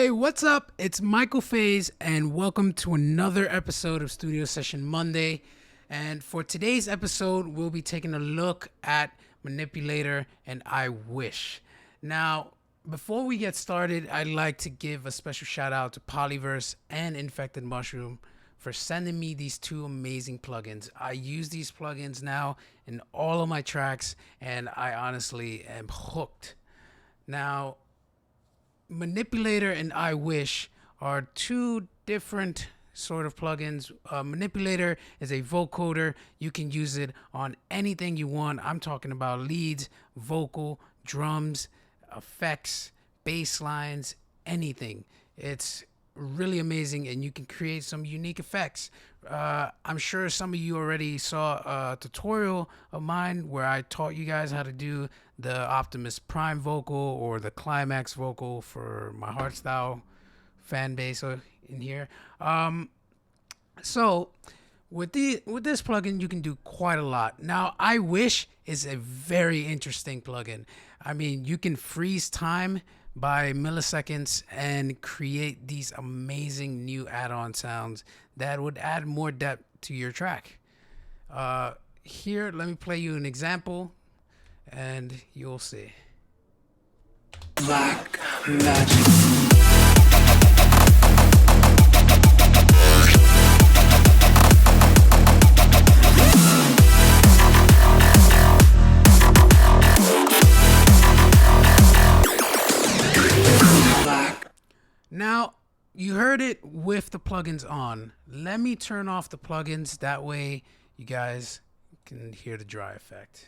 Hey, what's up? It's Michael Faze, and welcome to another episode of Studio Session Monday. And for today's episode, we'll be taking a look at Manipulator and I-Wish. Now, before we get started, I'd like to give a special shout out to POLYVERSE and Infected Mushroom for sending me these two amazing plugins. I use these plugins now in all of my tracks, and I honestly am hooked. Now, Manipulator and I-Wish are two different sort of plugins. Manipulator is a vocoder. You can use it on anything you want. I'm talking about leads, vocal, drums, effects, bass lines, anything. It's really amazing, and you can create some unique effects. I'm sure some of you already saw a tutorial of mine where I taught you guys how to do the Optimus Prime vocal or the Climax vocal for my Hardstyle fan base in here. So with this plugin, you can do quite a lot. Now, I-Wish is a very interesting plugin. I mean, you can freeze time by milliseconds and create these amazing new add-on sounds that would add more depth to your track. Here, let me play you an example and you'll see. Black magic. Now, you heard it with the plugins on. Let me turn off the plugins. That way you guys can hear the dry effect.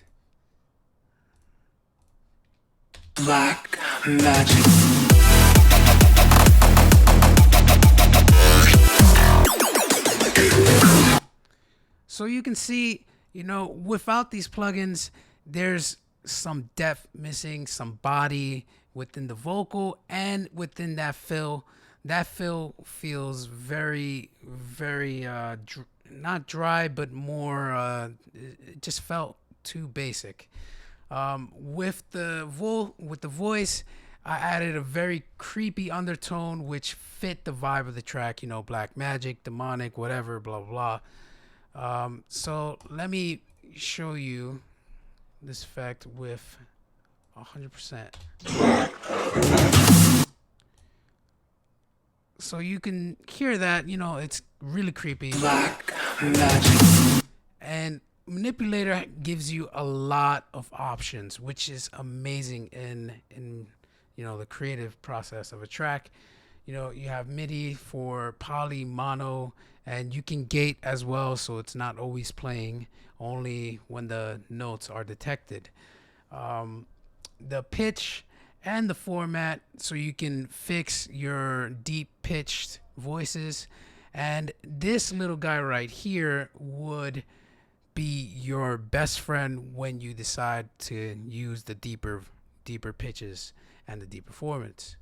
Black magic. So you can see, without these plugins, there's some depth missing, some body within the vocal and within that fill. That fill feels very, very not dry, but more it just felt too basic. With the voice, I added a very creepy undertone which fit the vibe of the track, black magic, demonic, whatever, blah blah. So let me show you this effect with 100%. So you can hear that, it's really creepy. Black magic. And Manipulator gives you a lot of options, which is amazing in the creative process of a track. You have MIDI for poly, mono, and you can gate as well, so it's not always playing, only when the notes are detected. The pitch and the format, so you can fix your deep pitched voices. And this little guy right here would be your best friend when you decide to use the deeper pitches and the deeper formats.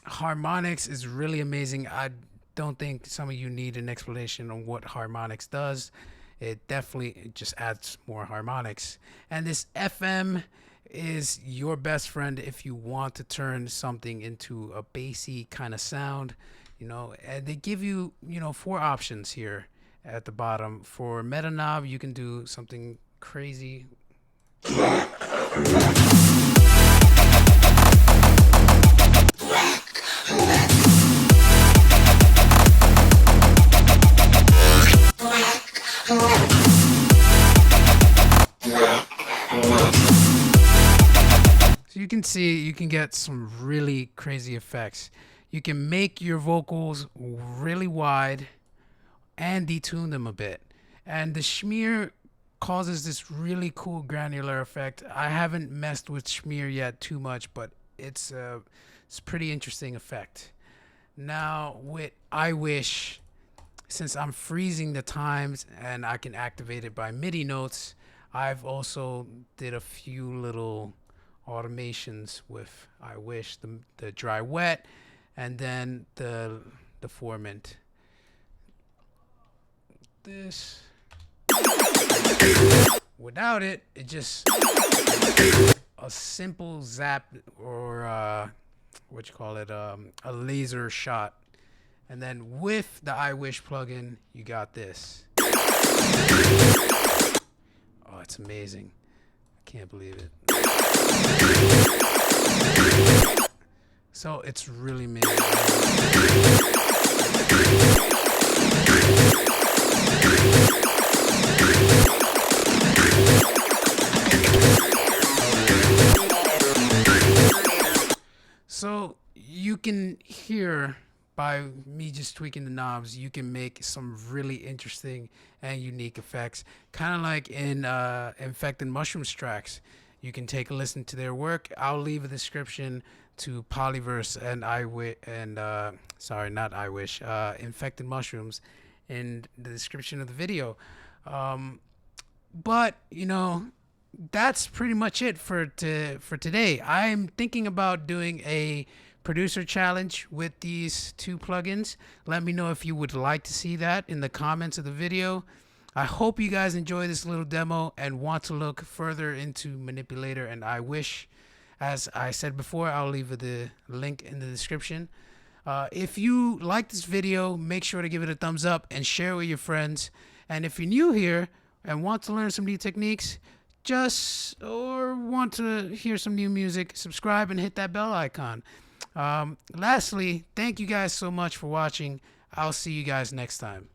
Harmonics is really amazing. I don't think some of you need an explanation on what harmonics does. It definitely just adds more harmonics. And this FM is your best friend if you want to turn something into a bassy kind of sound, and they give you, 4 options here at the bottom. For meta knob, you can do something crazy. So you can see, you can get some really crazy effects. You can make your vocals really wide and detune them a bit. And the smear causes this really cool granular effect. I haven't messed with smear yet too much, but it's a pretty interesting effect. Now with I-Wish, since I'm freezing the times and I can activate it by MIDI notes, I've also did a few little automations with I-Wish, the dry wet, and then the formant. This, without it, it just a simple zap or what you call it, a laser shot. And then with the I-Wish plugin, you got this. Oh, it's amazing. I can't believe it. So it's really amazing. So you can hear by me just tweaking the knobs, you can make some really interesting and unique effects. Kind of like in Infected Mushrooms tracks. You can take a listen to their work. I'll leave a description to POLYVERSE and I-Wish and sorry, not I-Wish, Infected Mushrooms in the description of the video. But you know, that's pretty much it for today. I'm thinking about doing a producer challenge with these two plugins. Let me know if you would like to see that in the comments of the video. I hope you guys enjoy this little demo and want to look further into Manipulator and I-Wish. As I said before, I'll leave the link in the description. If you like this video, make sure to give it a thumbs up and share it with your friends. And if you're new here and want to learn some new techniques, or want to hear some new music, subscribe and hit that bell icon. Lastly, thank you guys so much for watching. I'll see you guys next time.